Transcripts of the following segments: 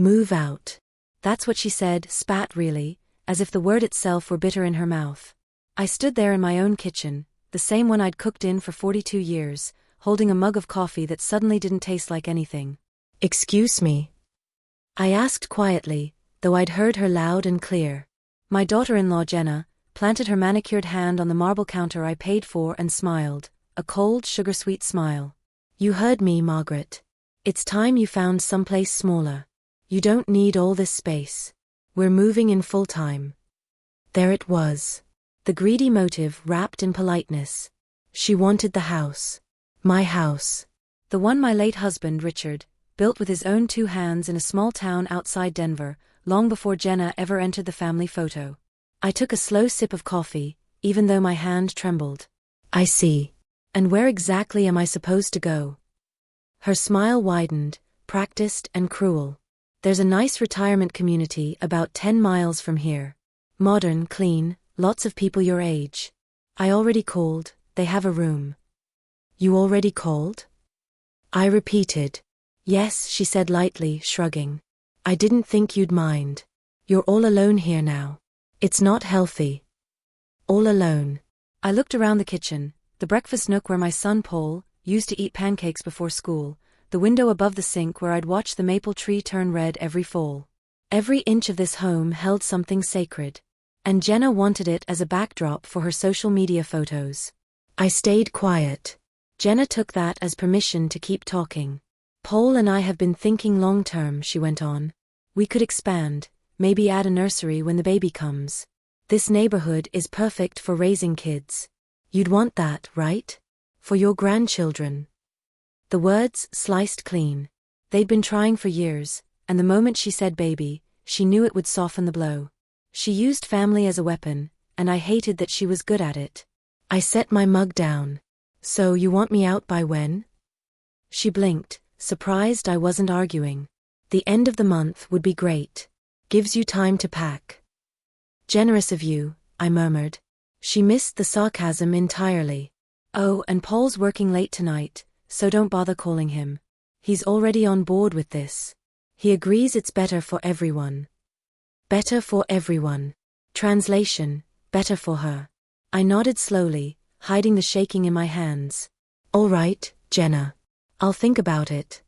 Move out. That's what she said, spat really, as if the word itself were bitter in her mouth. I stood there in my own kitchen, the same one I'd cooked in for 42 years, holding a mug of coffee that suddenly didn't taste like anything. Excuse me? I asked quietly, though I'd heard her loud and clear. My daughter-in-law Jenna planted her manicured hand on the marble counter I paid for and smiled, a cold, sugar-sweet smile. You heard me, Margaret. It's time you found someplace smaller. You don't need all this space. We're moving in full-time. There it was. The greedy motive wrapped in politeness. She wanted the house. My house. The one my late husband, Richard, built with his own 2 hands in a small town outside Denver, long before Jenna ever entered the family photo. I took a slow sip of coffee, even though my hand trembled. I see. And where exactly am I supposed to go? Her smile widened, practiced and cruel. There's a nice retirement community about 10 miles from here. Modern, clean, lots of people your age. I already called, they have a room. You already called? I repeated. Yes, she said lightly, shrugging. I didn't think you'd mind. You're all alone here now. It's not healthy. All alone. I looked around the kitchen, the breakfast nook where my son Paul used to eat pancakes before school, the window above the sink where I'd watch the maple tree turn red every fall. Every inch of this home held something sacred. And Jenna wanted it as a backdrop for her social media photos. I stayed quiet. Jenna took that as permission to keep talking. Paul and I have been thinking long-term, she went on. We could expand, maybe add a nursery when the baby comes. This neighborhood is perfect for raising kids. You'd want that, right? For your grandchildren. The words sliced clean. They'd been trying for years, and the moment she said baby, she knew it would soften the blow. She used family as a weapon, and I hated that she was good at it. I set my mug down. So you want me out by when? She blinked, surprised I wasn't arguing. The end of the month would be great. Gives you time to pack. Generous of you, I murmured. She missed the sarcasm entirely. Oh, and Paul's working late tonight, so don't bother calling him. He's already on board with this. He agrees it's better for everyone. Better for everyone. Translation, better for her. I nodded slowly, hiding the shaking in my hands. All right, Jenna. I'll think about it.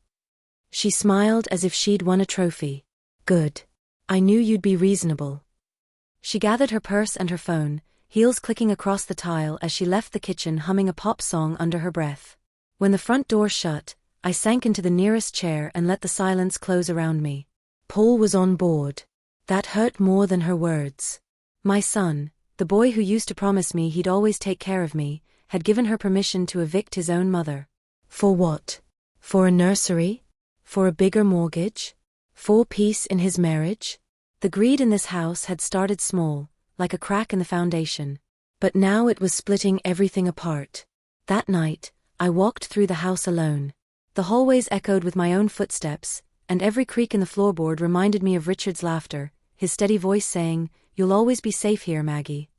She smiled as if she'd won a trophy. Good. I knew you'd be reasonable. She gathered her purse and her phone, heels clicking across the tile as she left the kitchen humming a pop song under her breath. When the front door shut, I sank into the nearest chair and let the silence close around me. Paul was on board. That hurt more than her words. My son, the boy who used to promise me he'd always take care of me, had given her permission to evict his own mother. For what? For a nursery? For a bigger mortgage? For peace in his marriage? The greed in this house had started small, like a crack in the foundation. But now it was splitting everything apart. That night, I walked through the house alone. The hallways echoed with my own footsteps, and every creak in the floorboard reminded me of Richard's laughter, his steady voice saying, "You'll always be safe here, Maggie."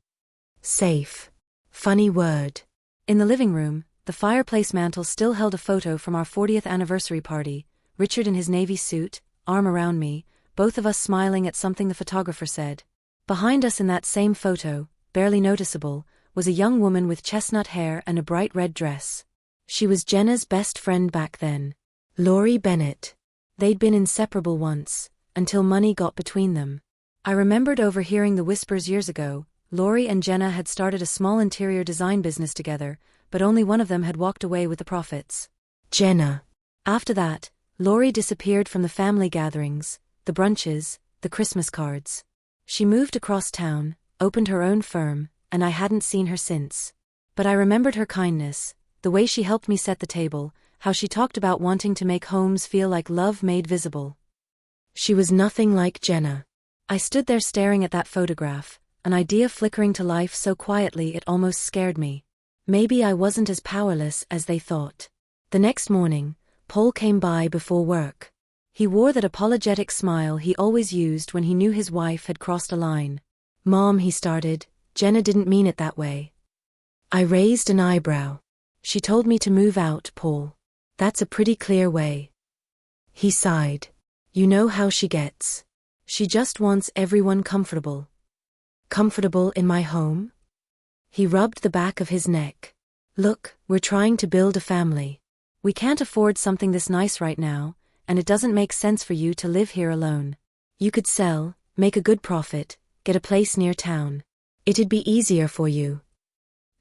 Safe. Funny word. In the living room, the fireplace mantel still held a photo from our 40th anniversary party, Richard in his navy suit, arm around me, both of us smiling at something the photographer said. Behind us in that same photo, barely noticeable, was a young woman with chestnut hair and a bright red dress. She was Jenna's best friend back then. Laurie Bennett. They'd been inseparable once, until money got between them. I remembered overhearing the whispers years ago. Laurie and Jenna had started a small interior design business together, but only one of them had walked away with the profits. Jenna. After that, Laurie disappeared from the family gatherings, the brunches, the Christmas cards. She moved across town, opened her own firm, and I hadn't seen her since. But I remembered her kindness, the way she helped me set the table, how she talked about wanting to make homes feel like love made visible. She was nothing like Jenna. I stood there staring at that photograph, an idea flickering to life so quietly it almost scared me. Maybe I wasn't as powerless as they thought. The next morning, Paul came by before work. He wore that apologetic smile he always used when he knew his wife had crossed a line. "Mom," he started, "Jenna didn't mean it that way." I raised an eyebrow. "She told me to move out, Paul. That's a pretty clear way." He sighed. You know how she gets. She just wants everyone comfortable. Comfortable in my home? He rubbed the back of his neck. Look, we're trying to build a family. We can't afford something this nice right now, and it doesn't make sense for you to live here alone. You could sell, make a good profit, get a place near town. It'd be easier for you.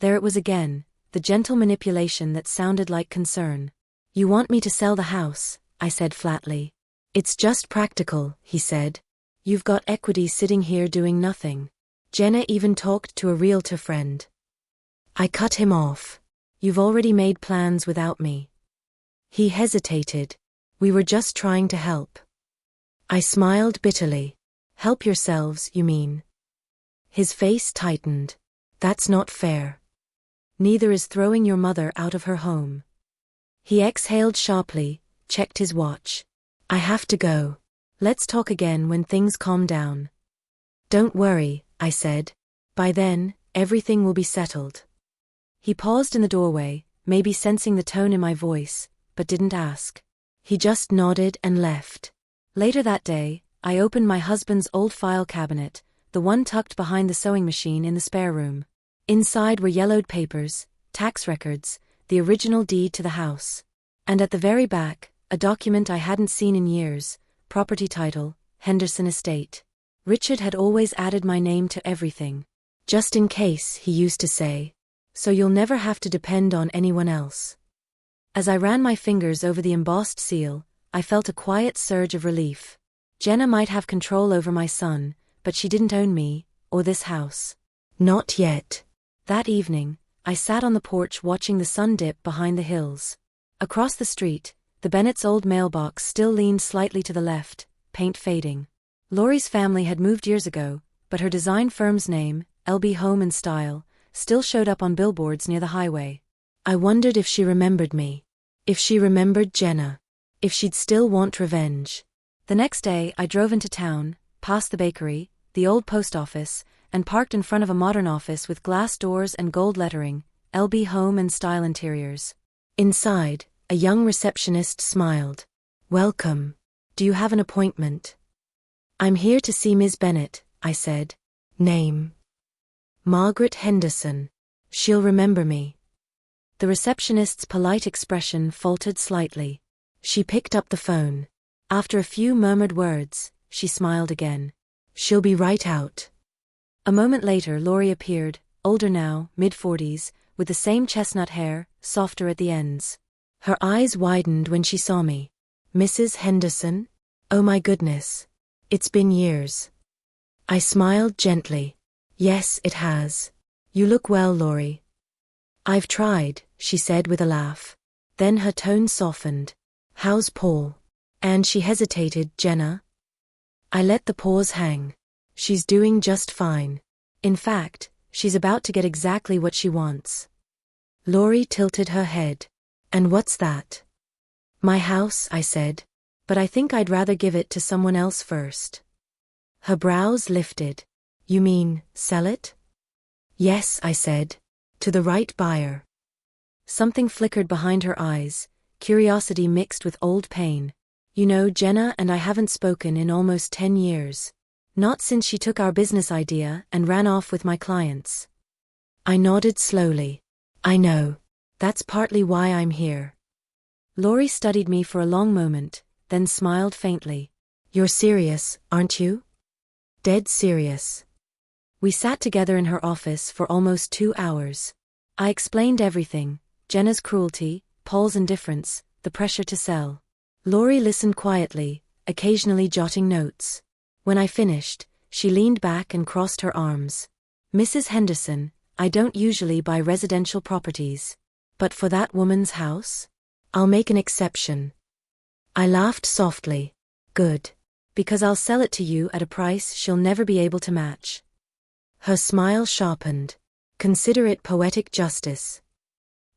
There it was again, the gentle manipulation that sounded like concern. You want me to sell the house, I said flatly. It's just practical, he said. You've got equity sitting here doing nothing. Jenna even talked to a realtor friend. I cut him off. You've already made plans without me. He hesitated. We were just trying to help. I smiled bitterly. Help yourselves, you mean? His face tightened. That's not fair. Neither is throwing your mother out of her home. He exhaled sharply, checked his watch. I have to go. Let's talk again when things calm down. Don't worry, I said. By then, everything will be settled. He paused in the doorway, maybe sensing the tone in my voice, but didn't ask. He just nodded and left. Later that day, I opened my husband's old file cabinet, the one tucked behind the sewing machine in the spare room. Inside were yellowed papers, tax records, the original deed to the house. And at the very back, a document I hadn't seen in years, property title, Henderson Estate. Richard had always added my name to everything. Just in case, he used to say. So you'll never have to depend on anyone else. As I ran my fingers over the embossed seal, I felt a quiet surge of relief. Jenna might have control over my son, but she didn't own me, or this house. Not yet. That evening, I sat on the porch watching the sun dip behind the hills. Across the street, the Bennett's old mailbox still leaned slightly to the left, paint fading. Laurie's family had moved years ago, but her design firm's name, LB Home & Style, still showed up on billboards near the highway. I wondered if she remembered me. If she remembered Jenna. If she'd still want revenge. The next day, I drove into town, past the bakery, the old post office, and parked in front of a modern office with glass doors and gold lettering, LB Home & Style Interiors. Inside, a young receptionist smiled. Welcome. Do you have an appointment? I'm here to see Ms. Bennett, I said. Name? Margaret Henderson. She'll remember me. The receptionist's polite expression faltered slightly. She picked up the phone. After a few murmured words, she smiled again. She'll be right out. A moment later, Laurie appeared, older now, mid-40s, with the same chestnut hair, softer at the ends. Her eyes widened when she saw me. Mrs. Henderson? Oh my goodness. It's been years. I smiled gently. Yes, it has. You look well, Laurie. I've tried, she said with a laugh. Then her tone softened. How's Paul? And she hesitated. Jenna? I let the pause hang. She's doing just fine. In fact, she's about to get exactly what she wants. Laurie tilted her head. And what's that? My house, I said. But I think I'd rather give it to someone else first. Her brows lifted. You mean, sell it? Yes, I said. To the right buyer. Something flickered behind her eyes, curiosity mixed with old pain. You know, Jenna and I haven't spoken in almost 10 years. Not since she took our business idea and ran off with my clients. I nodded slowly. I know. That's partly why I'm here. Laurie studied me for a long moment, then smiled faintly. You're serious, aren't you? Dead serious. We sat together in her office for almost 2 hours. I explained everything, Jenna's cruelty, Paul's indifference, the pressure to sell. Laurie listened quietly, occasionally jotting notes. When I finished, she leaned back and crossed her arms. Mrs. Henderson, I don't usually buy residential properties. But for that woman's house? I'll make an exception. I laughed softly. Good. Because I'll sell it to you at a price she'll never be able to match. Her smile sharpened. Consider it poetic justice.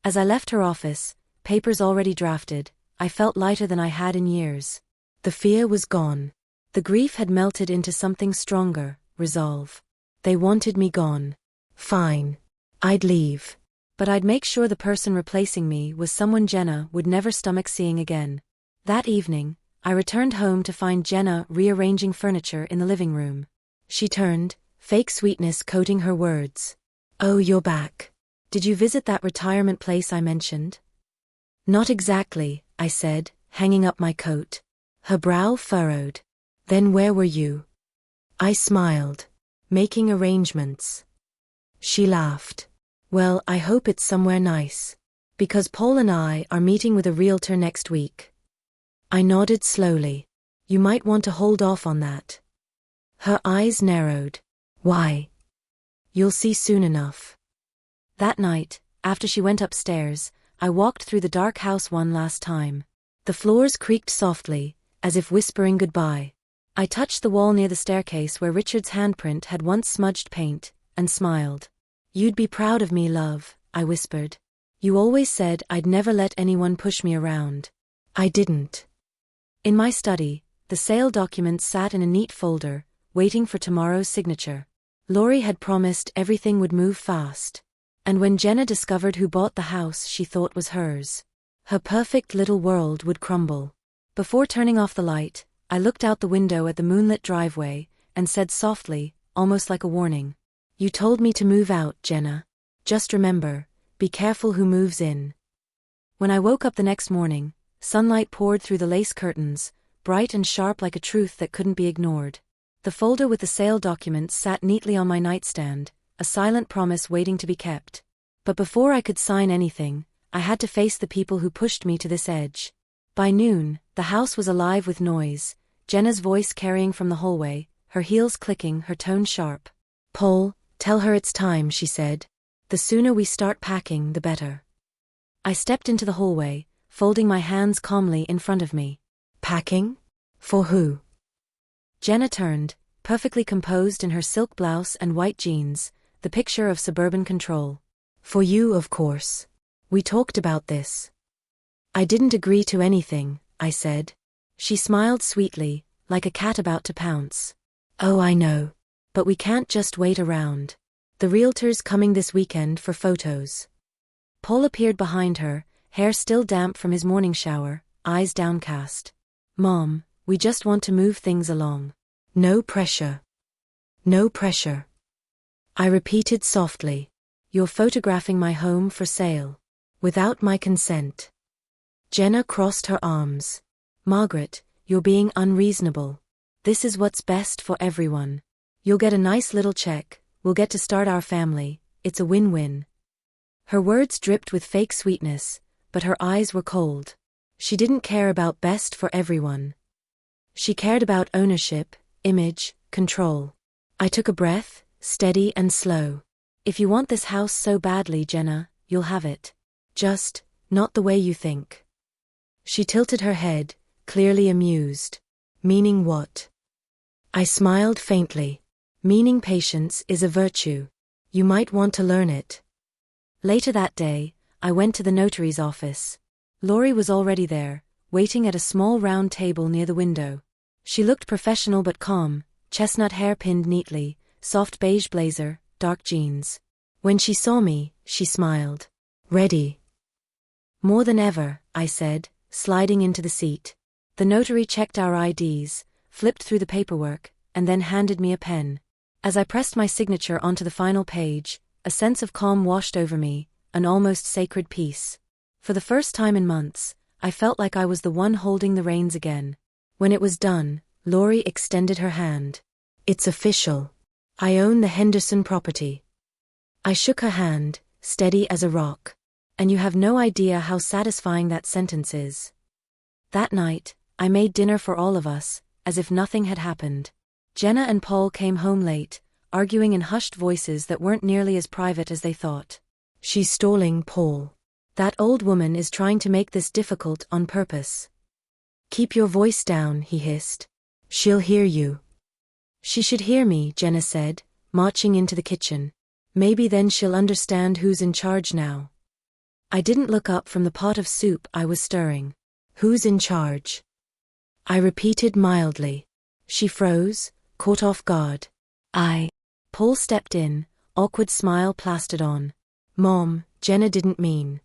As I left her office, papers already drafted, I felt lighter than I had in years. The fear was gone. The grief had melted into something stronger, resolve. They wanted me gone. Fine. I'd leave. But I'd make sure the person replacing me was someone Jenna would never stomach seeing again. That evening, I returned home to find Jenna rearranging furniture in the living room. She turned, fake sweetness coating her words. "Oh, you're back. Did you visit that retirement place I mentioned?" "Not exactly," I said, hanging up my coat. Her brow furrowed. "Then where were you?" I smiled. "Making arrangements." She laughed. "Well, I hope it's somewhere nice. Because Paul and I are meeting with a realtor next week." I nodded slowly. "You might want to hold off on that." Her eyes narrowed. "Why?" "You'll see soon enough." That night, after she went upstairs, I walked through the dark house one last time. The floors creaked softly, as if whispering goodbye. I touched the wall near the staircase where Richard's handprint had once smudged paint, and smiled. "You'd be proud of me, love," I whispered. "You always said I'd never let anyone push me around." I didn't. In my study, the sale documents sat in a neat folder, waiting for tomorrow's signature. Laurie had promised everything would move fast. And when Jenna discovered who bought the house she thought was hers, her perfect little world would crumble. Before turning off the light, I looked out the window at the moonlit driveway, and said softly, almost like a warning, "You told me to move out, Jenna. Just remember, be careful who moves in." When I woke up the next morning, sunlight poured through the lace curtains, bright and sharp like a truth that couldn't be ignored. The folder with the sale documents sat neatly on my nightstand, a silent promise waiting to be kept. But before I could sign anything, I had to face the people who pushed me to this edge. By noon, the house was alive with noise, Jenna's voice carrying from the hallway, her heels clicking, her tone sharp. "Paul, tell her it's time," she said. "The sooner we start packing, the better." I stepped into the hallway, folding my hands calmly in front of me. "Packing? For who?" Jenna turned, perfectly composed in her silk blouse and white jeans, the picture of suburban control. "For you, of course. We talked about this." "I didn't agree to anything," I said. She smiled sweetly, like a cat about to pounce. "Oh, I know. But we can't just wait around. The realtor's coming this weekend for photos." Paul appeared behind her, hair still damp from his morning shower, eyes downcast. "Mom, we just want to move things along. No pressure." "No pressure," I repeated softly. "You're photographing my home for sale. Without my consent." Jenna crossed her arms. "Margaret, you're being unreasonable. This is what's best for everyone. You'll get a nice little check, we'll get to start our family, it's a win-win." Her words dripped with fake sweetness, but her eyes were cold. She didn't care about best for everyone. She cared about ownership, image, control. I took a breath, steady and slow. "If you want this house so badly, Jenna, you'll have it. Just, not the way you think." She tilted her head, clearly amused. "Meaning what?" I smiled faintly. "Meaning patience is a virtue. You might want to learn it." Later that day, I went to the notary's office. Laurie was already there, waiting at a small round table near the window. She looked professional but calm, chestnut hair pinned neatly, soft beige blazer, dark jeans. When she saw me, she smiled. "Ready?" "More than ever," I said, sliding into the seat. The notary checked our IDs, flipped through the paperwork, and then handed me a pen. As I pressed my signature onto the final page, a sense of calm washed over me, an almost sacred peace. For the first time in months, I felt like I was the one holding the reins again. When it was done, Laurie extended her hand. "It's official. I own the Henderson property." I shook her hand, steady as a rock. "And you have no idea how satisfying that sentence is." That night, I made dinner for all of us, as if nothing had happened. Jenna and Paul came home late, arguing in hushed voices that weren't nearly as private as they thought. "She's stalling, Paul. That old woman is trying to make this difficult on purpose." "Keep your voice down," he hissed. "She'll hear you." "She should hear me," Jenna said, marching into the kitchen. "Maybe then she'll understand who's in charge now." I didn't look up from the pot of soup I was stirring. "Who's in charge?" I repeated mildly. She froze, caught off guard. Paul stepped in, awkward smile plastered on. "Mom, Jenna didn't mean."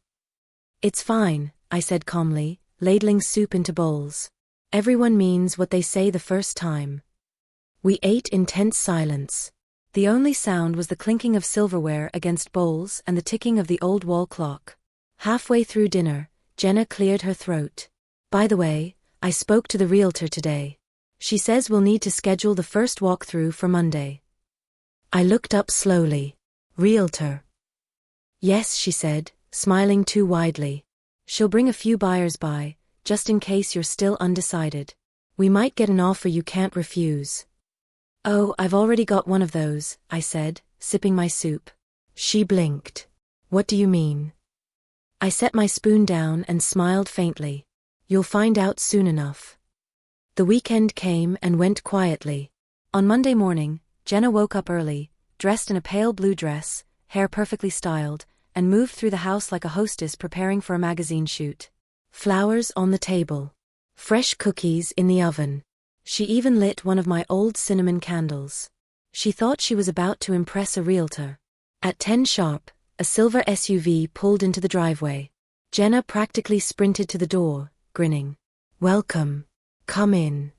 "It's fine," I said calmly, ladling soup into bowls. Everyone means what they say the first time. We ate in tense silence. The only sound was the clinking of silverware against bowls and the ticking of the old wall clock. Halfway through dinner, Jenna cleared her throat. By the way, I spoke to the realtor today. She says we'll need to schedule the first walkthrough for Monday. I looked up slowly. Realtor? Yes, she said, smiling too widely. She'll bring a few buyers by, just in case you're still undecided. We might get an offer you can't refuse. Oh, I've already got one of those, I said, sipping my soup. She blinked. What do you mean? I set my spoon down and smiled faintly. You'll find out soon enough. The weekend came and went quietly. On Monday morning, Jenna woke up early, dressed in a pale blue dress, hair perfectly styled, and moved through the house like a hostess preparing for a magazine shoot. Flowers on the table. Fresh cookies in the oven. She even lit one of my old cinnamon candles. She thought she was about to impress a realtor. At 10 sharp, a silver SUV pulled into the driveway. Jenna practically sprinted to the door, grinning. Welcome. Come in.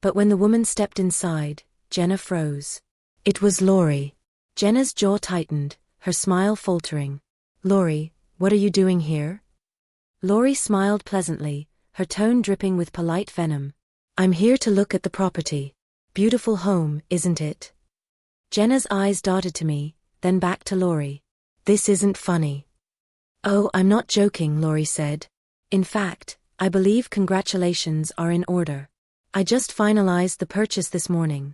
But when the woman stepped inside, Jenna froze. It was Laurie. Jenna's jaw tightened, her smile faltering. Laurie, what are you doing here? Laurie smiled pleasantly, her tone dripping with polite venom. I'm here to look at the property. Beautiful home, isn't it? Jenna's eyes darted to me, then back to Laurie. This isn't funny. Oh, I'm not joking, Laurie said. In fact, I believe congratulations are in order. I just finalized the purchase this morning.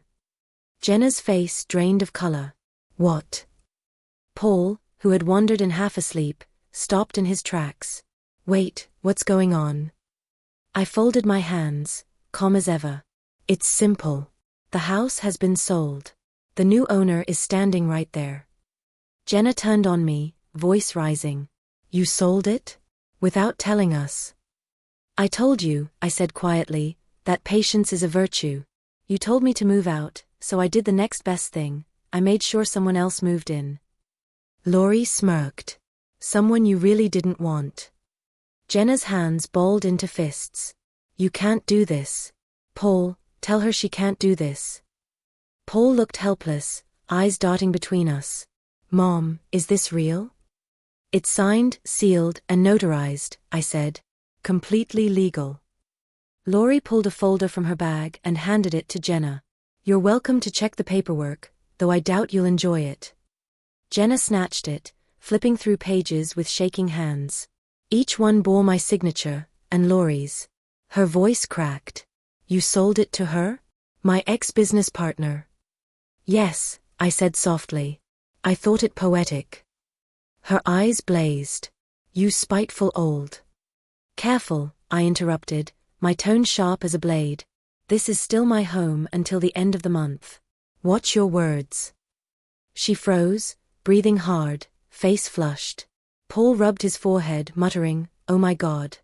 Jenna's face drained of color. What? Paul, who had wandered in half asleep, stopped in his tracks. Wait, what's going on? I folded my hands, calm as ever. It's simple. The house has been sold. The new owner is standing right there. Jenna turned on me, voice rising. You sold it? Without telling us. I told you, I said quietly, that patience is a virtue. You told me to move out, so I did the next best thing. I made sure someone else moved in. Laurie smirked. Someone you really didn't want. Jenna's hands balled into fists. You can't do this. Paul, tell her she can't do this. Paul looked helpless, eyes darting between us. Mom, is this real? It's signed, sealed, and notarized, I said. Completely legal. Laurie pulled a folder from her bag and handed it to Jenna. You're welcome to check the paperwork, though I doubt you'll enjoy it. Jenna snatched it, flipping through pages with shaking hands. Each one bore my signature, and Laurie's. Her voice cracked. You sold it to her? My ex-business partner. Yes, I said softly. I thought it poetic. Her eyes blazed. You spiteful old. Careful, I interrupted, my tone sharp as a blade. This is still my home until the end of the month. Watch your words. She froze, breathing hard, face flushed. Paul rubbed his forehead, muttering, Oh my God.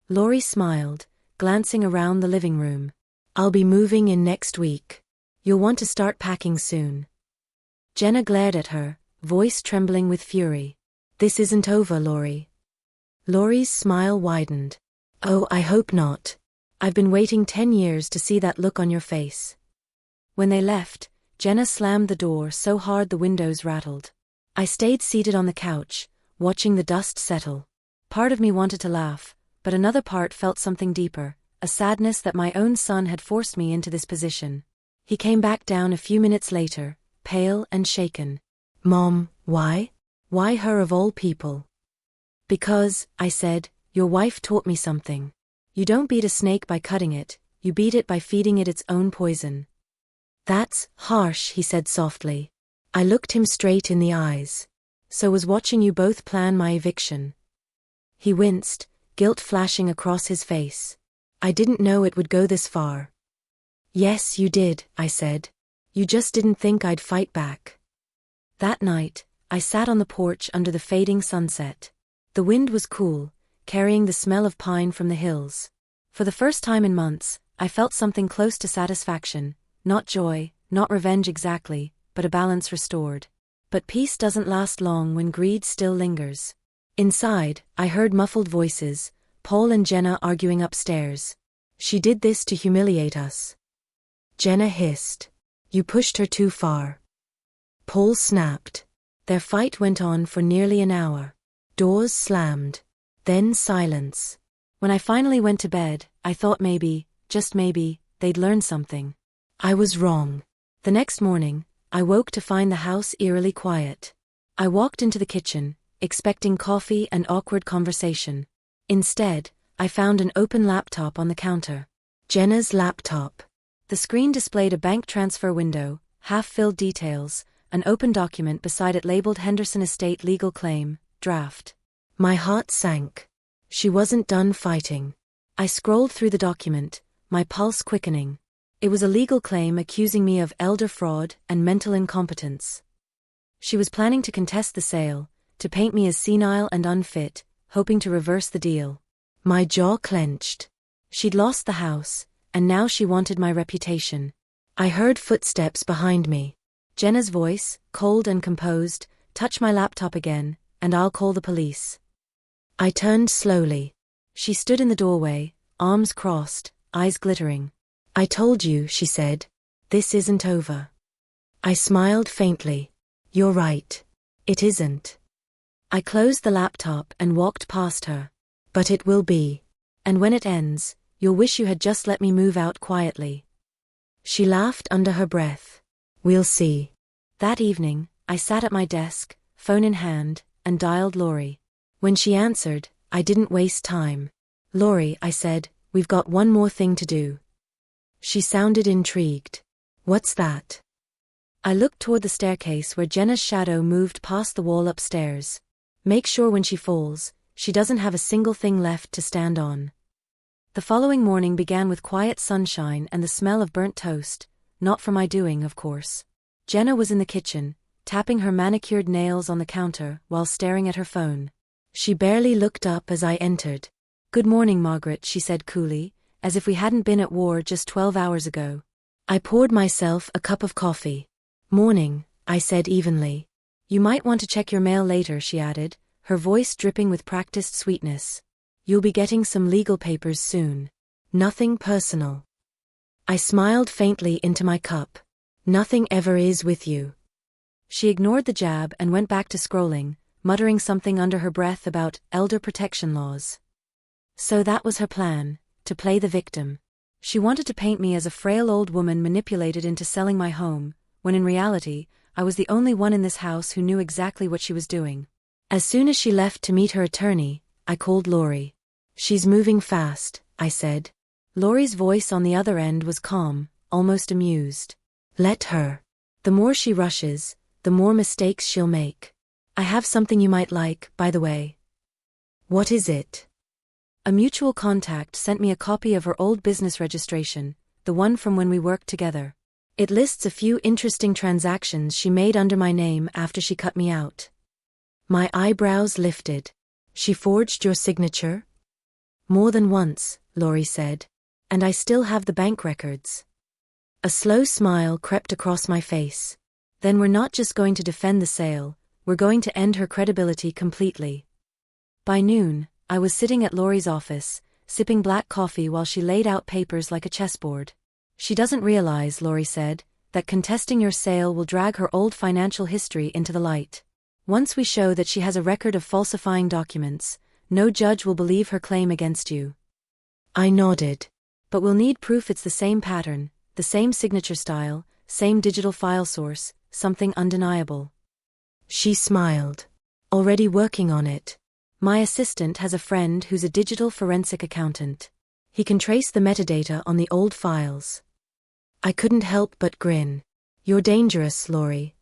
Laurie smiled, glancing around the living room. I'll be moving in next week. You'll want to start packing soon. Jenna glared at her, voice trembling with fury. This isn't over, Laurie. Laurie's smile widened. Oh, I hope not. I've been waiting 10 years to see that look on your face. When they left, Jenna slammed the door so hard the windows rattled. I stayed seated on the couch, watching the dust settle. Part of me wanted to laugh, but another part felt something deeper, a sadness that my own son had forced me into this position. He came back down a few minutes later, pale and shaken. Mom, why? Why her of all people? Because, I said, your wife taught me something. You don't beat a snake by cutting it, you beat it by feeding it its own poison. That's harsh, he said softly. I looked him straight in the eyes. So was watching you both plan my eviction. He winced, guilt flashing across his face. I didn't know it would go this far. Yes, you did, I said. You just didn't think I'd fight back. That night, I sat on the porch under the fading sunset. The wind was cool, carrying the smell of pine from the hills. For the first time in months, I felt something close to satisfaction, not joy, not revenge exactly, but a balance restored. But peace doesn't last long when greed still lingers. Inside, I heard muffled voices, Paul and Jenna arguing upstairs. She did this to humiliate us. Jenna hissed. You pushed her too far. Paul snapped. Their fight went on for nearly an hour. Doors slammed. Then silence. When I finally went to bed, I thought maybe, just maybe, they'd learn something. I was wrong. The next morning, I woke to find the house eerily quiet. I walked into the kitchen, expecting coffee and awkward conversation. Instead, I found an open laptop on the counter. Jenna's laptop. The screen displayed a bank transfer window, half-filled details, an open document beside it labeled Henderson Estate Legal Claim, Draft. My heart sank. She wasn't done fighting. I scrolled through the document, my pulse quickening. It was a legal claim accusing me of elder fraud and mental incompetence. She was planning to contest the sale, to paint me as senile and unfit, hoping to reverse the deal. My jaw clenched. She'd lost the house, and now she wanted my reputation. I heard footsteps behind me. Jenna's voice, cold and composed, touch my laptop again, and I'll call the police. I turned slowly. She stood in the doorway, arms crossed, eyes glittering. I told you, she said. This isn't over. I smiled faintly. You're right. It isn't. I closed the laptop and walked past her. But it will be. And when it ends, you'll wish you had just let me move out quietly. She laughed under her breath. We'll see. That evening, I sat at my desk, phone in hand, and dialed Lori. When she answered, I didn't waste time. Lori, I said, we've got one more thing to do. She sounded intrigued. What's that? I looked toward the staircase where Jenna's shadow moved past the wall upstairs. Make sure when she falls, she doesn't have a single thing left to stand on. The following morning began with quiet sunshine and the smell of burnt toast, not for my doing, of course. Jenna was in the kitchen, tapping her manicured nails on the counter while staring at her phone. She barely looked up as I entered. Good morning, Margaret, she said coolly, as if we hadn't been at war just 12 hours ago. I poured myself a cup of coffee. Morning, I said evenly. You might want to check your mail later, she added, her voice dripping with practiced sweetness. You'll be getting some legal papers soon. Nothing personal. I smiled faintly into my cup. Nothing ever is with you. She ignored the jab and went back to scrolling, muttering something under her breath about elder protection laws. So that was her plan, to play the victim. She wanted to paint me as a frail old woman manipulated into selling my home, when in reality, I was the only one in this house who knew exactly what she was doing. As soon as she left to meet her attorney, I called Lori. She's moving fast, I said. Lori's voice on the other end was calm, almost amused. Let her. The more she rushes, the more mistakes she'll make. I have something you might like, by the way. What is it? A mutual contact sent me a copy of her old business registration, the one from when we worked together. It lists a few interesting transactions she made under my name after she cut me out. My eyebrows lifted. She forged your signature? More than once, Lori said. And I still have the bank records. A slow smile crept across my face. Then we're not just going to defend the sale, we're going to end her credibility completely. By noon, I was sitting at Lori's office, sipping black coffee while she laid out papers like a chessboard. She doesn't realize, Lori said, that contesting your sale will drag her old financial history into the light. Once we show that she has a record of falsifying documents, no judge will believe her claim against you. I nodded. But we'll need proof it's the same pattern, the same signature style, same digital file source, something undeniable. She smiled. Already working on it. My assistant has a friend who's a digital forensic accountant. He can trace the metadata on the old files. I couldn't help but grin. You're dangerous, Lori.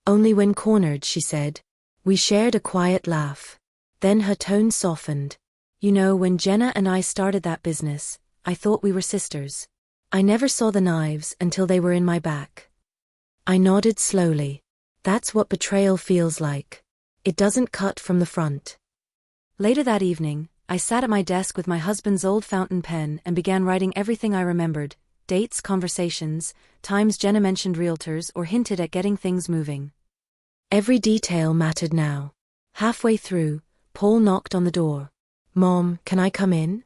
Only when cornered, she said. We shared a quiet laugh. Then her tone softened. You know, when Jenna and I started that business, I thought we were sisters. I never saw the knives until they were in my back. I nodded slowly. That's what betrayal feels like. It doesn't cut from the front. Later that evening, I sat at my desk with my husband's old fountain pen and began writing everything I remembered, dates, conversations, times Jenna mentioned realtors or hinted at getting things moving. Every detail mattered now. Halfway through, Paul knocked on the door. Mom, can I come in?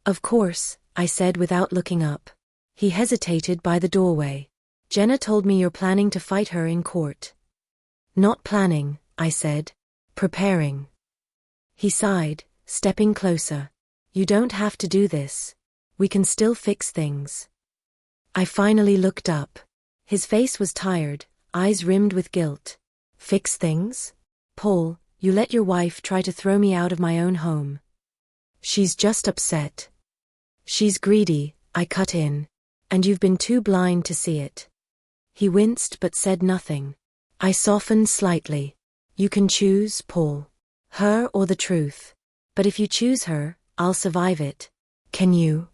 Of course, I said without looking up. He hesitated by the doorway. Jenna told me you're planning to fight her in court. Not planning, I said. Preparing. He sighed, stepping closer. You don't have to do this. We can still fix things. I finally looked up. His face was tired, eyes rimmed with guilt. Fix things? Paul, you let your wife try to throw me out of my own home. She's just upset. She's greedy, I cut in. And you've been too blind to see it. He winced but said nothing. I softened slightly. You can choose, Paul. Her or the truth. But if you choose her, I'll survive it. Can you?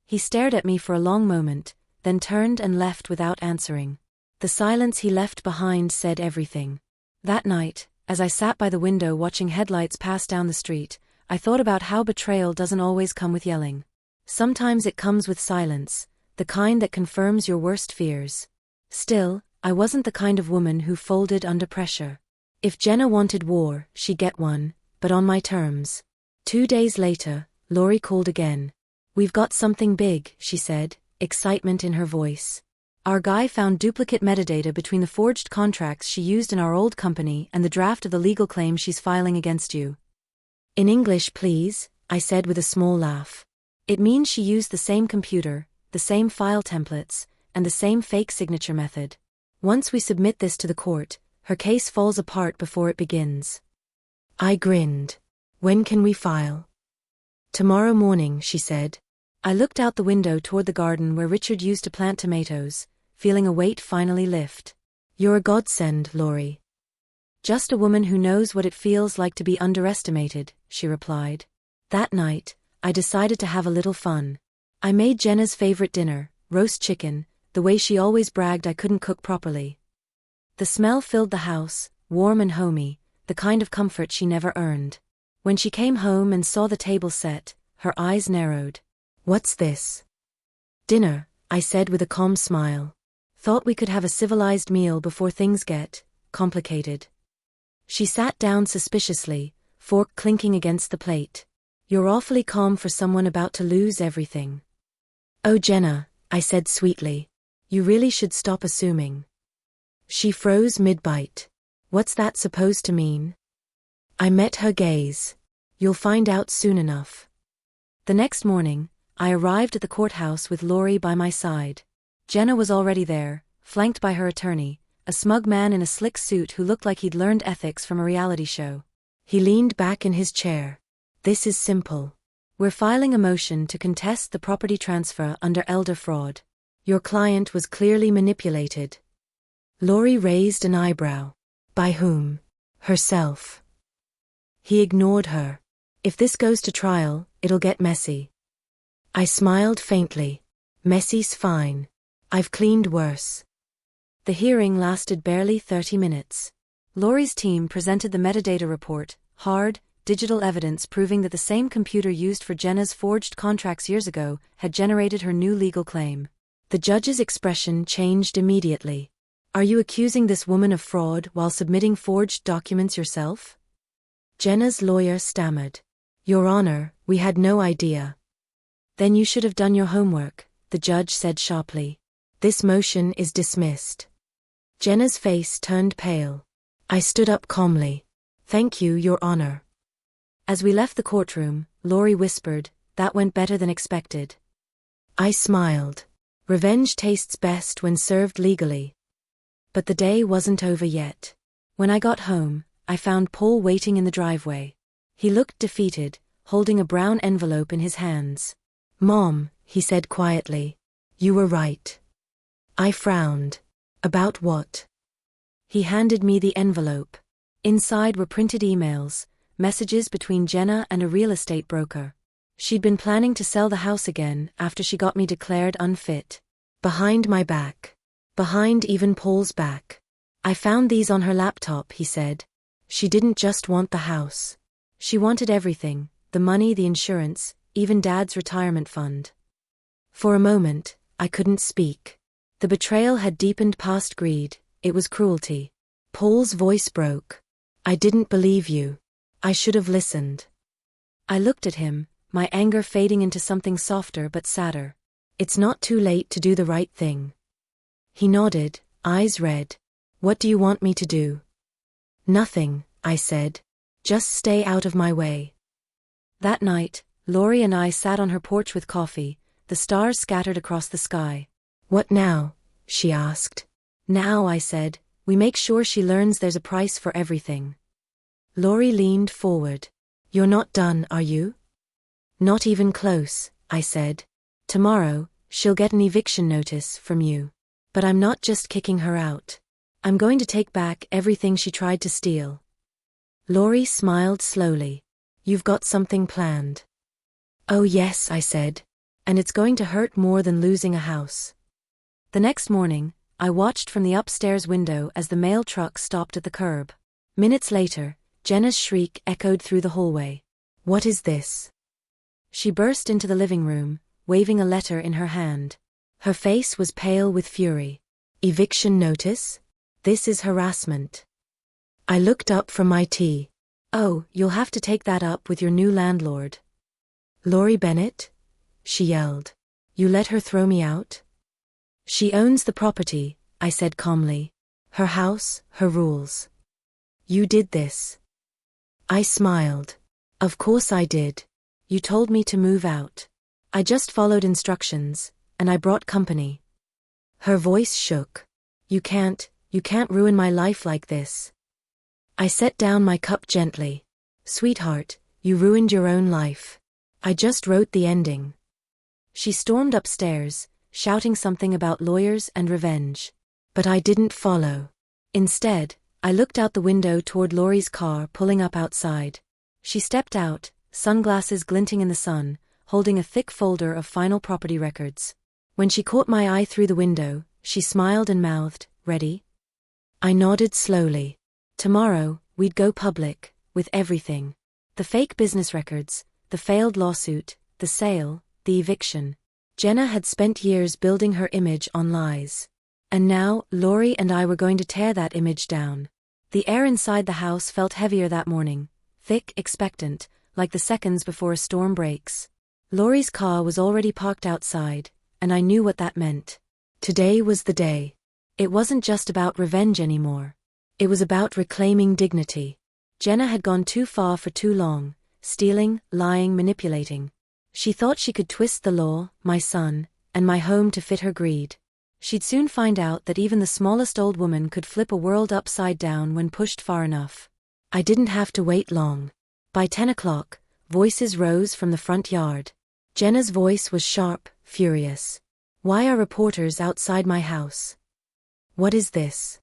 He stared at me for a long moment, then turned and left without answering. The silence he left behind said everything. That night, as I sat by the window watching headlights pass down the street, I thought about how betrayal doesn't always come with yelling. Sometimes it comes with silence, the kind that confirms your worst fears. Still, I wasn't the kind of woman who folded under pressure. If Jenna wanted war, she'd get one, but on my terms. 2 days later, Lori called again. We've got something big, she said, excitement in her voice. Our guy found duplicate metadata between the forged contracts she used in our old company and the draft of the legal claim she's filing against you. In English, please, I said with a small laugh. It means she used the same computer, the same file templates, and the same fake signature method. Once we submit this to the court, her case falls apart before it begins. I grinned. When can we file? Tomorrow morning, she said. I looked out the window toward the garden where Richard used to plant tomatoes, feeling a weight finally lift. You're a godsend, Lori. Just a woman who knows what it feels like to be underestimated, she replied. That night, I decided to have a little fun. I made Jenna's favorite dinner, roast chicken, the way she always bragged I couldn't cook properly. The smell filled the house, warm and homey, the kind of comfort she never earned. When she came home and saw the table set, her eyes narrowed. What's this? Dinner, I said with a calm smile. Thought we could have a civilized meal before things get complicated. She sat down suspiciously, fork clinking against the plate. You're awfully calm for someone about to lose everything. Oh Jenna, I said sweetly. You really should stop assuming. She froze mid-bite. What's that supposed to mean? I met her gaze. You'll find out soon enough. The next morning, I arrived at the courthouse with Lori by my side. Jenna was already there, flanked by her attorney, a smug man in a slick suit who looked like he'd learned ethics from a reality show. He leaned back in his chair. This is simple. We're filing a motion to contest the property transfer under elder fraud. Your client was clearly manipulated. Lori raised an eyebrow. By whom? Herself. He ignored her. If this goes to trial, it'll get messy. I smiled faintly. Messy's fine. I've cleaned worse. The hearing lasted barely 30 minutes. Lori's team presented the metadata report, hard, digital evidence proving that the same computer used for Jenna's forged contracts years ago had generated her new legal claim. The judge's expression changed immediately. Are you accusing this woman of fraud while submitting forged documents yourself? Jenna's lawyer stammered. Your Honor, we had no idea. Then you should have done your homework, the judge said sharply. This motion is dismissed. Jenna's face turned pale. I stood up calmly. Thank you, Your Honor. As we left the courtroom, Lori whispered, that went better than expected. I smiled. Revenge tastes best when served legally. But the day wasn't over yet. When I got home, I found Paul waiting in the driveway. He looked defeated, holding a brown envelope in his hands. Mom, he said quietly. You were right. I frowned. About what? He handed me the envelope. Inside were printed emails, messages between Jenna and a real estate broker. She'd been planning to sell the house again after she got me declared unfit. Behind my back. Behind even Paul's back. I found these on her laptop, he said. She didn't just want the house. She wanted everything, the money, the insurance, even Dad's retirement fund. For a moment, I couldn't speak. The betrayal had deepened past greed, it was cruelty. Paul's voice broke. I didn't believe you. I should have listened. I looked at him, my anger fading into something softer but sadder. It's not too late to do the right thing. He nodded, eyes red. What do you want me to do? Nothing, I said. Just stay out of my way. That night, Lori and I sat on her porch with coffee, the stars scattered across the sky. What now? She asked. Now, I said, we make sure she learns there's a price for everything. Lori leaned forward. You're not done, are you? Not even close, I said. Tomorrow, she'll get an eviction notice from you. But I'm not just kicking her out. I'm going to take back everything she tried to steal. Lori smiled slowly. You've got something planned. Oh yes, I said. And it's going to hurt more than losing a house. The next morning, I watched from the upstairs window as the mail truck stopped at the curb. Minutes later, Jenna's shriek echoed through the hallway. What is this? She burst into the living room, waving a letter in her hand. Her face was pale with fury. Eviction notice? This is harassment. I looked up from my tea. Oh, you'll have to take that up with your new landlord. Lori Bennett? She yelled. You let her throw me out? She owns the property, I said calmly. Her house, her rules. You did this. I smiled. Of course I did. You told me to move out. I just followed instructions, and I brought company. Her voice shook. You can't ruin my life like this. I set down my cup gently. Sweetheart, you ruined your own life. I just wrote the ending. She stormed upstairs, shouting something about lawyers and revenge. But I didn't follow. Instead, I looked out the window toward Lori's car pulling up outside. She stepped out, sunglasses glinting in the sun, holding a thick folder of final property records. When she caught my eye through the window, she smiled and mouthed, Ready? I nodded slowly. Tomorrow, we'd go public, with everything. The fake business records, the failed lawsuit, the sale, the eviction. Jenna had spent years building her image on lies. And now, Lori and I were going to tear that image down. The air inside the house felt heavier that morning, thick, expectant, like the seconds before a storm breaks. Lori's car was already parked outside, and I knew what that meant. Today was the day. It wasn't just about revenge anymore. It was about reclaiming dignity. Jenna had gone too far for too long, stealing, lying, manipulating. She thought she could twist the law, my son, and my home to fit her greed. She'd soon find out that even the smallest old woman could flip a world upside down when pushed far enough. I didn't have to wait long. By 10 o'clock, voices rose from the front yard. Jenna's voice was sharp, furious. Why are reporters outside my house? What is this?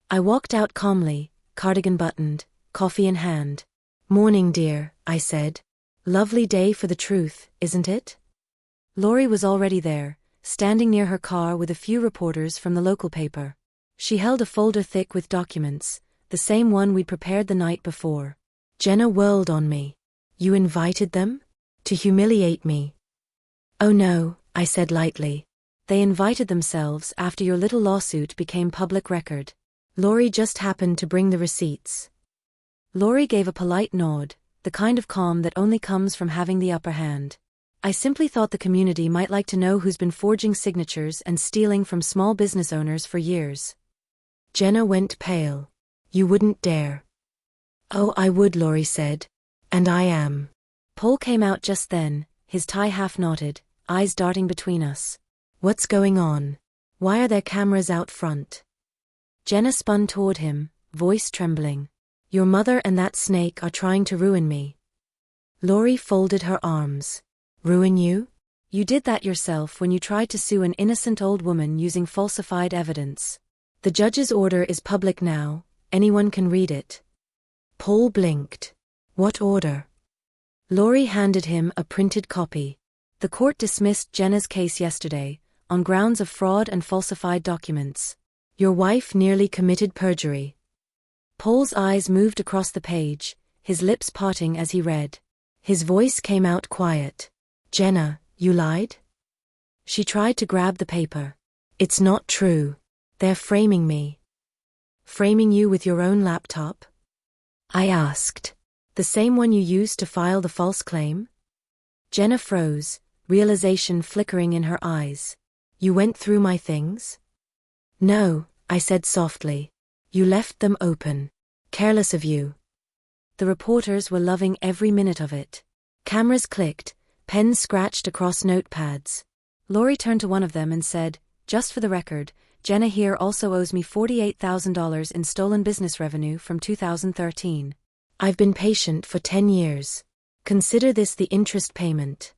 I walked out calmly, cardigan buttoned, coffee in hand. Morning, dear, I said. Lovely day for the truth, isn't it? Lori was already there, standing near her car with a few reporters from the local paper. She held a folder thick with documents, the same one we'd prepared the night before. Jenna whirled on me. You invited them? To humiliate me? Oh no, I said lightly. They invited themselves after your little lawsuit became public record. Lori just happened to bring the receipts. Lori gave a polite nod, the kind of calm that only comes from having the upper hand. I simply thought the community might like to know who's been forging signatures and stealing from small business owners for years. Jenna went pale. You wouldn't dare. Oh, I would, Lori said. And I am. Paul came out just then, his tie half knotted, eyes darting between us. What's going on? Why are there cameras out front? Jenna spun toward him, voice trembling. Your mother and that snake are trying to ruin me. Lori folded her arms. Ruin you? You did that yourself when you tried to sue an innocent old woman using falsified evidence. The judge's order is public now, anyone can read it. Paul blinked. What order? Lori handed him a printed copy. The court dismissed Jenna's case yesterday, on grounds of fraud and falsified documents. Your wife nearly committed perjury. Paul's eyes moved across the page, his lips parting as he read. His voice came out quiet. Jenna, you lied? She tried to grab the paper. It's not true. They're framing me. Framing you with your own laptop? I asked. The same one you used to file the false claim? Jenna froze, realization flickering in her eyes. You went through my things? No, I said softly. You left them open. Careless of you. The reporters were loving every minute of it. Cameras clicked, pens scratched across notepads. Lori turned to one of them and said, "Just for the record, Jenna here also owes me $48,000 in stolen business revenue from 2013. I've been patient for 10 years. Consider this the interest payment."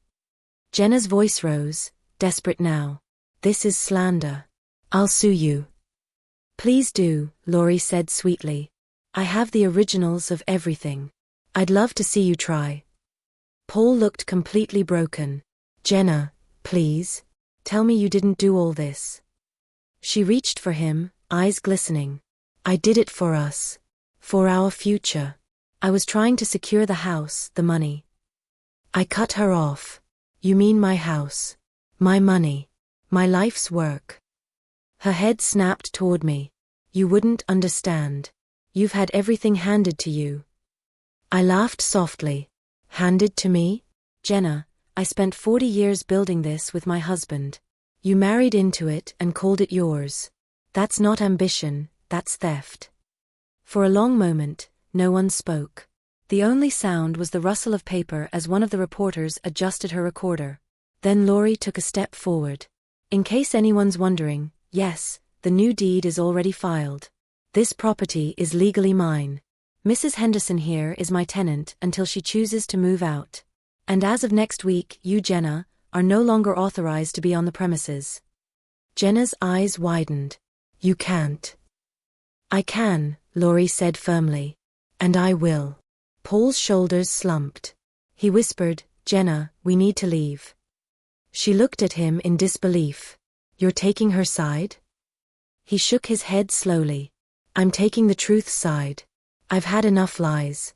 Jenna's voice rose, desperate now. "This is slander. I'll sue you." "Please do," Lori said sweetly. "I have the originals of everything. I'd love to see you try." Paul looked completely broken. "Jenna, please. Tell me you didn't do all this." She reached for him, eyes glistening. "I did it for us. For our future. I was trying to secure the house, the money." I cut her off. "You mean my house? My money? My life's work?" Her head snapped toward me. "You wouldn't understand. You've had everything handed to you." I laughed softly. "Handed to me? Jenna, I spent 40 years building this with my husband. You married into it and called it yours. That's not ambition, that's theft." For a long moment, no one spoke. The only sound was the rustle of paper as one of the reporters adjusted her recorder. Then Lori took a step forward. "In case anyone's wondering, yes, the new deed is already filed. This property is legally mine. Mrs. Henderson here is my tenant until she chooses to move out. And as of next week, you, Jenna, are no longer authorized to be on the premises." Jenna's eyes widened. "You can't." "I can," Lori said firmly. "And I will." Paul's shoulders slumped. He whispered, "Jenna, we need to leave." She looked at him in disbelief. "You're taking her side?" He shook his head slowly. "I'm taking the truth's side. I've had enough lies."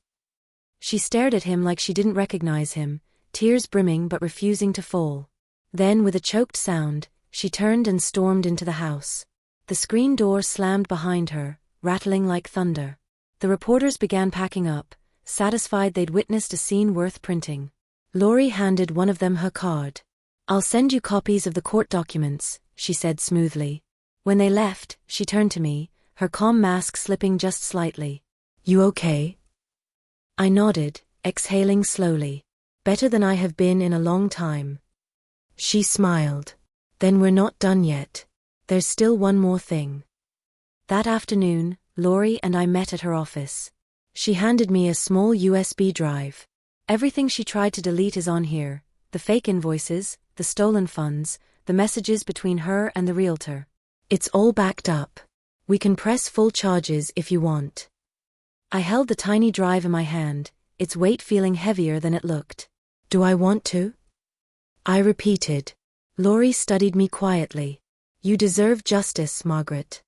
She stared at him like she didn't recognize him, tears brimming but refusing to fall. Then, with a choked sound, she turned and stormed into the house. The screen door slammed behind her, rattling like thunder. The reporters began packing up, satisfied they'd witnessed a scene worth printing. Lori handed one of them her card. "I'll send you copies of the court documents," she said smoothly. When they left, she turned to me, her calm mask slipping just slightly. "You okay?" I nodded, exhaling slowly. "Better than I have been in a long time." She smiled. "Then we're not done yet. There's still one more thing." That afternoon, Lori and I met at her office. She handed me a small USB drive. "Everything she tried to delete is on here. The fake invoices, the stolen funds, the messages between her and the realtor. It's all backed up. We can press full charges if you want." I held the tiny drive in my hand, its weight feeling heavier than it looked. "Do I want to?" I repeated. Lori studied me quietly. "You deserve justice, Margaret."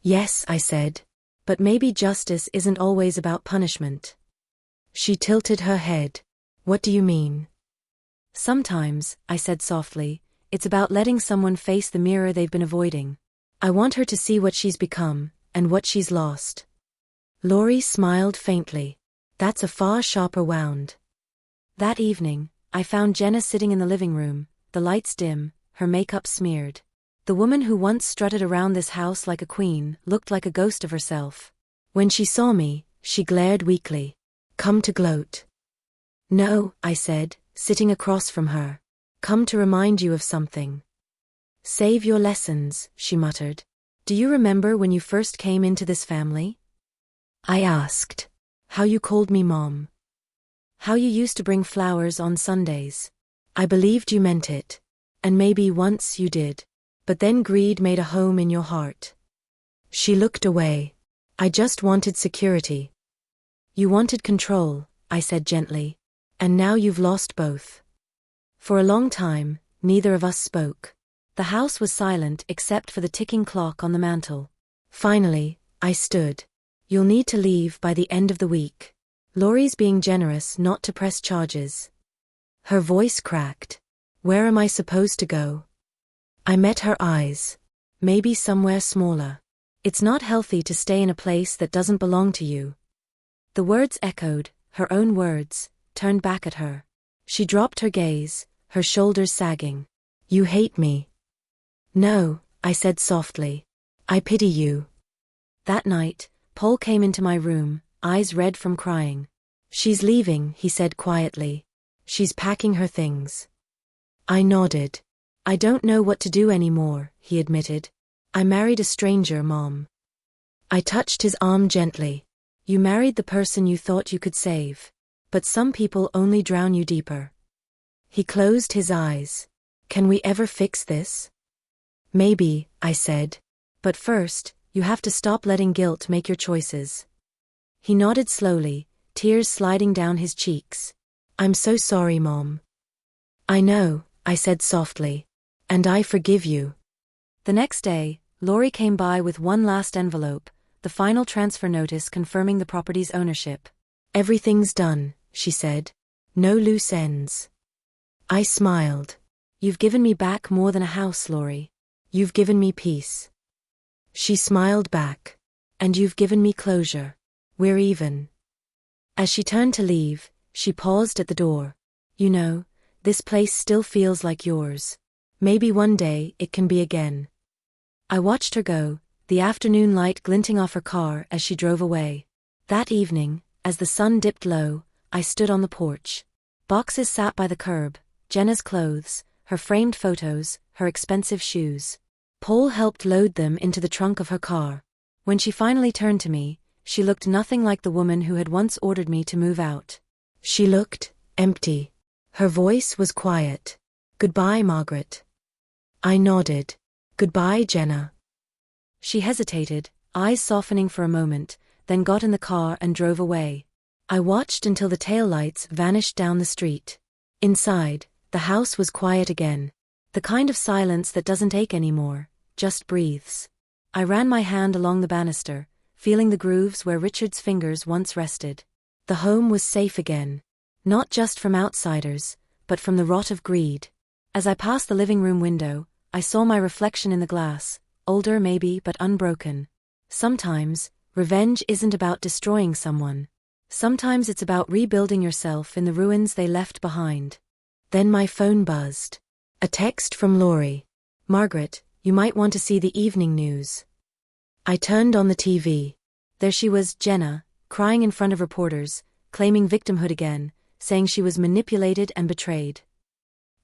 "Yes," I said. "But maybe justice isn't always about punishment." She tilted her head. "What do you mean?" "Sometimes," I said softly, "it's about letting someone face the mirror they've been avoiding. I want her to see what she's become, and what she's lost." Lori smiled faintly. "That's a far sharper wound." That evening, I found Jenna sitting in the living room, the lights dim, her makeup smeared. The woman who once strutted around this house like a queen looked like a ghost of herself. When she saw me, she glared weakly. "Come to gloat?" "No," I said, sitting across from her. "Come to remind you of something." "Save your lessons," she muttered. "Do you remember when you first came into this family?" I asked. "How you called me Mom. How you used to bring flowers on Sundays. I believed you meant it. And maybe once you did. But then greed made a home in your heart." She looked away. "I just wanted security." "You wanted control," I said gently. "And now you've lost both." For a long time, neither of us spoke. The house was silent except for the ticking clock on the mantel. Finally, I stood. "You'll need to leave by the end of the week. Lori's being generous not to press charges." Her voice cracked. "Where am I supposed to go?" I met her eyes. "Maybe somewhere smaller. It's not healthy to stay in a place that doesn't belong to you." The words echoed, her own words, turned back at her. She dropped her gaze, her shoulders sagging. You hate me. No, I said softly. I pity you. That night, Paul came into my room, eyes red from crying. She's leaving, he said quietly. She's packing her things. I nodded. I don't know what to do anymore, he admitted. I married a stranger, Mom. I touched his arm gently. You married the person you thought you could save. But some people only drown you deeper. He closed his eyes. Can we ever fix this? Maybe, I said. But first, you have to stop letting guilt make your choices. He nodded slowly, tears sliding down his cheeks. I'm so sorry, Mom. I know, I said softly. And I forgive you. The next day, Lori came by with one last envelope, the final transfer notice confirming the property's ownership. Everything's done, she said. No loose ends. I smiled. You've given me back more than a house, Lori. You've given me peace. She smiled back. And you've given me closure. We're even. As she turned to leave, she paused at the door. You know, this place still feels like yours. Maybe one day it can be again. I watched her go, the afternoon light glinting off her car as she drove away. That evening, as the sun dipped low, I stood on the porch. Boxes sat by the curb, Jenna's clothes, her framed photos, her expensive shoes. Paul helped load them into the trunk of her car. When she finally turned to me, she looked nothing like the woman who had once ordered me to move out. She looked empty. Her voice was quiet. Goodbye, Margaret. I nodded. Goodbye, Jenna. She hesitated, eyes softening for a moment, then got in the car and drove away. I watched until the taillights vanished down the street. Inside, the house was quiet again. The kind of silence that doesn't ache anymore, just breathes. I ran my hand along the banister, feeling the grooves where Richard's fingers once rested. The home was safe again. Not just from outsiders, but from the rot of greed. As I passed the living room window, I saw my reflection in the glass, older maybe but unbroken. Sometimes, revenge isn't about destroying someone. Sometimes it's about rebuilding yourself in the ruins they left behind. Then my phone buzzed. A text from Lori. Margaret, you might want to see the evening news. I turned on the TV. There she was, Jenna, crying in front of reporters, claiming victimhood again, saying she was manipulated and betrayed.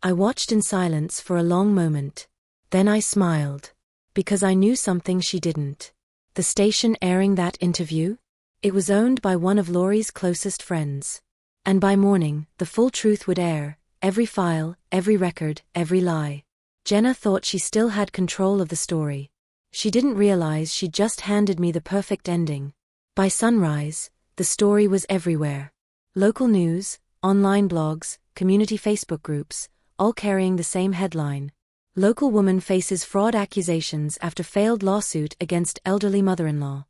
I watched in silence for a long moment. Then I smiled. Because I knew something she didn't. The station airing that interview? It was owned by one of Lori's closest friends. And by morning, the full truth would air, every file, every record, every lie. Jenna thought she still had control of the story. She didn't realize she'd just handed me the perfect ending. By sunrise, the story was everywhere. Local news, online blogs, community Facebook groups, all carrying the same headline. Local woman faces fraud accusations after failed lawsuit against elderly mother-in-law.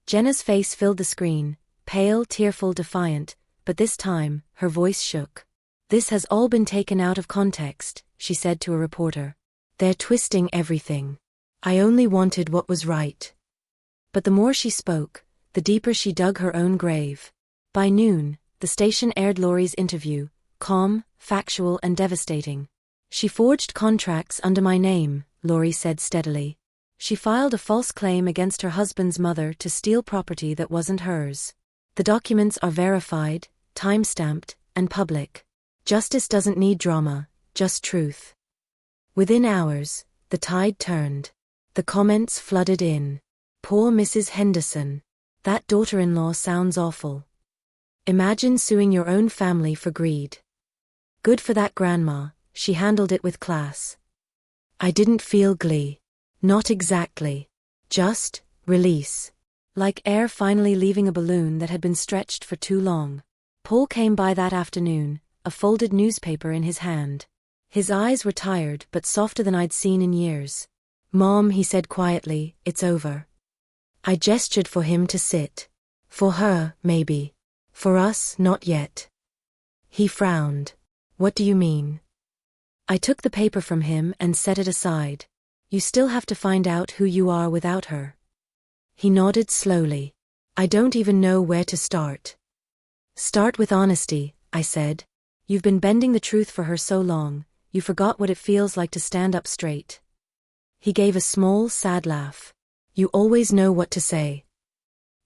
Jenna's face filled the screen, pale, tearful, defiant, but this time, her voice shook. This has all been taken out of context, she said to a reporter. They're twisting everything. I only wanted what was right. But the more she spoke, the deeper she dug her own grave. By noon, the station aired Lori's interview, calm, factual and devastating. She forged contracts under my name, Lori said steadily. She filed a false claim against her husband's mother to steal property that wasn't hers. The documents are verified, time-stamped, and public. Justice doesn't need drama, just truth. Within hours, the tide turned. The comments flooded in. Poor Mrs. Henderson. That daughter-in-law sounds awful. Imagine suing your own family for greed. Good for that grandma, she handled it with class. I didn't feel glee. Not exactly. Just release. Like air finally leaving a balloon that had been stretched for too long. Paul came by that afternoon, a folded newspaper in his hand. His eyes were tired but softer than I'd seen in years. Mom, he said quietly, it's over. I gestured for him to sit. For her, maybe. For us, not yet. He frowned. What do you mean? I took the paper from him and set it aside. You still have to find out who you are without her. He nodded slowly. I don't even know where to start. Start with honesty, I said. You've been bending the truth for her so long, you forgot what it feels like to stand up straight. He gave a small, sad laugh. You always know what to say.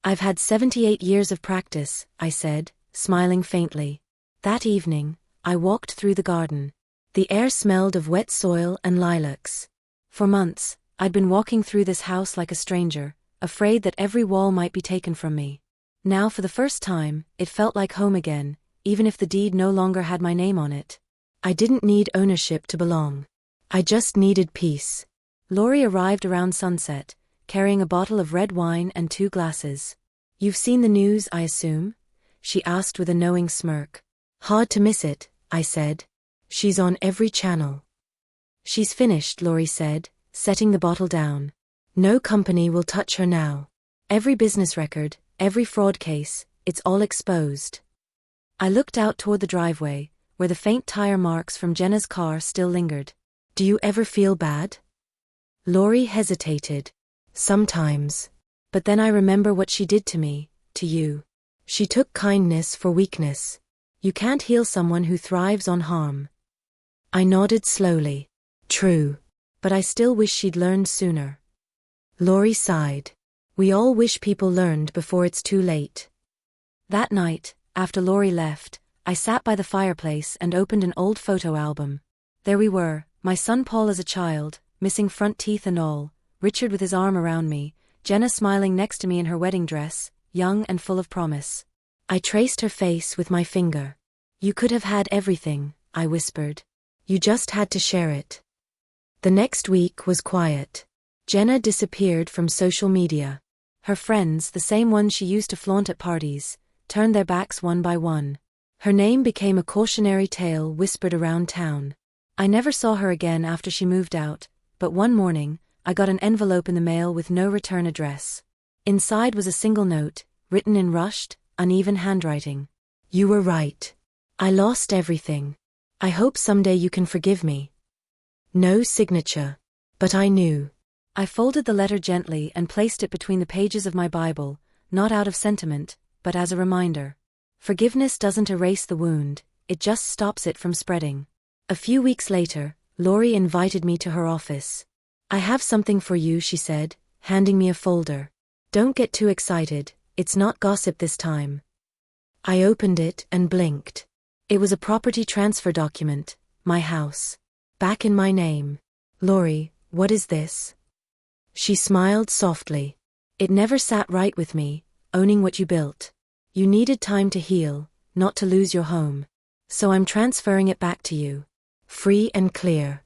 I've had 78 years of practice, I said, smiling faintly. That evening, I walked through the garden. The air smelled of wet soil and lilacs. For months, I'd been walking through this house like a stranger, afraid that every wall might be taken from me. Now for the first time, it felt like home again, even if the deed no longer had my name on it. I didn't need ownership to belong. I just needed peace. Laurie arrived around sunset, carrying a bottle of red wine and 2 glasses. You've seen the news, I assume? She asked with a knowing smirk. Hard to miss it, I said. She's on every channel. She's finished, Laurie said, setting the bottle down. No company will touch her now. Every business record, every fraud case, it's all exposed. I looked out toward the driveway, where the faint tire marks from Jenna's car still lingered. Do you ever feel bad? Laurie hesitated. Sometimes. But then I remember what she did to me, to you. She took kindness for weakness. You can't heal someone who thrives on harm. I nodded slowly. True. But I still wish she'd learned sooner. Laurie sighed. We all wish people learned before it's too late. That night, after Laurie left, I sat by the fireplace and opened an old photo album. There we were, my son Paul as a child, missing front teeth and all, Richard with his arm around me, Jenna smiling next to me in her wedding dress, young and full of promise. I traced her face with my finger. You could have had everything, I whispered. You just had to share it. The next week was quiet. Jenna disappeared from social media. Her friends, the same ones she used to flaunt at parties, turned their backs one by one. Her name became a cautionary tale whispered around town. I never saw her again after she moved out, but one morning, I got an envelope in the mail with no return address. Inside was a single note, written in rushed, uneven handwriting. You were right. I lost everything. I hope someday you can forgive me. No signature. But I knew. I folded the letter gently and placed it between the pages of my Bible, not out of sentiment, but as a reminder. Forgiveness doesn't erase the wound, it just stops it from spreading. A few weeks later, Laurie invited me to her office. I have something for you, she said, handing me a folder. Don't get too excited, it's not gossip this time. I opened it and blinked. It was a property transfer document, my house. Back in my name. Laurie, what is this? She smiled softly. It never sat right with me, owning what you built. You needed time to heal, not to lose your home. So I'm transferring it back to you. Free and clear.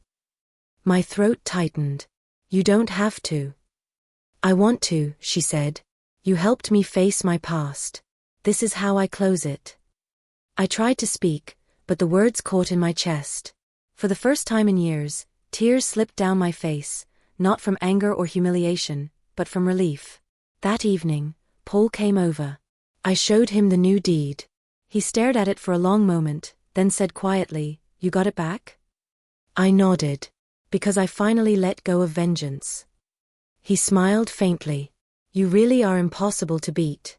My throat tightened. You don't have to. I want to, she said. You helped me face my past. This is how I close it. I tried to speak, but the words caught in my chest. For the first time in years, tears slipped down my face, not from anger or humiliation, but from relief. That evening, Paul came over. I showed him the new deed. He stared at it for a long moment, then said quietly, You got it back? I nodded. Because I finally let go of vengeance. He smiled faintly. You really are impossible to beat.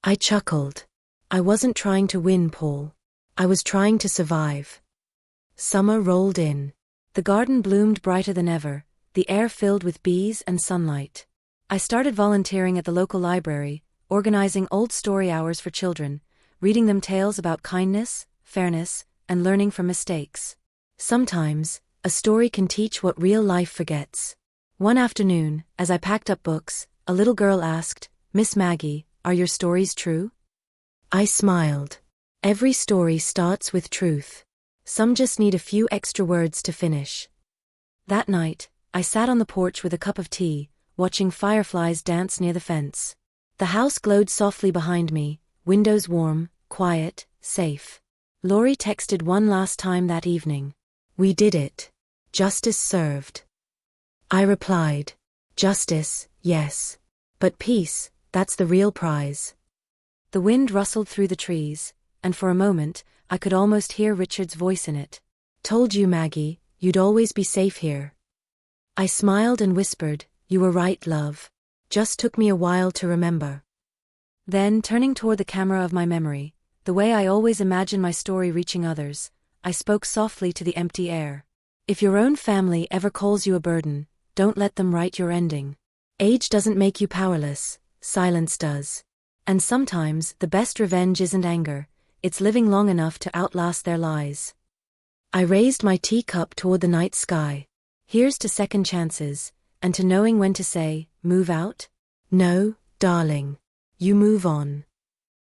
I chuckled. I wasn't trying to win, Paul. I was trying to survive. Summer rolled in. The garden bloomed brighter than ever, the air filled with bees and sunlight. I started volunteering at the local library, organizing old story hours for children, reading them tales about kindness, fairness, and learning from mistakes. Sometimes, a story can teach what real life forgets. One afternoon, as I packed up books, a little girl asked, Miss Maggie, are your stories true? I smiled. Every story starts with truth. Some just need a few extra words to finish. That night, I sat on the porch with a cup of tea, watching fireflies dance near the fence. The house glowed softly behind me, windows warm, quiet, safe. Laurie texted one last time that evening. We did it. Justice served. I replied. Justice, yes. But peace, that's the real prize. The wind rustled through the trees, and for a moment, I could almost hear Richard's voice in it. Told you, Maggie, you'd always be safe here. I smiled and whispered, You were right, love. Just took me a while to remember. Then, turning toward the camera of my memory, The way I always imagine my story reaching others, I spoke softly to the empty air. If your own family ever calls you a burden, don't let them write your ending. Age doesn't make you powerless, silence does. And sometimes, the best revenge isn't anger, it's living long enough to outlast their lies. I raised my teacup toward the night sky. Here's to second chances, and to knowing when to say, move out? No, darling. You move on.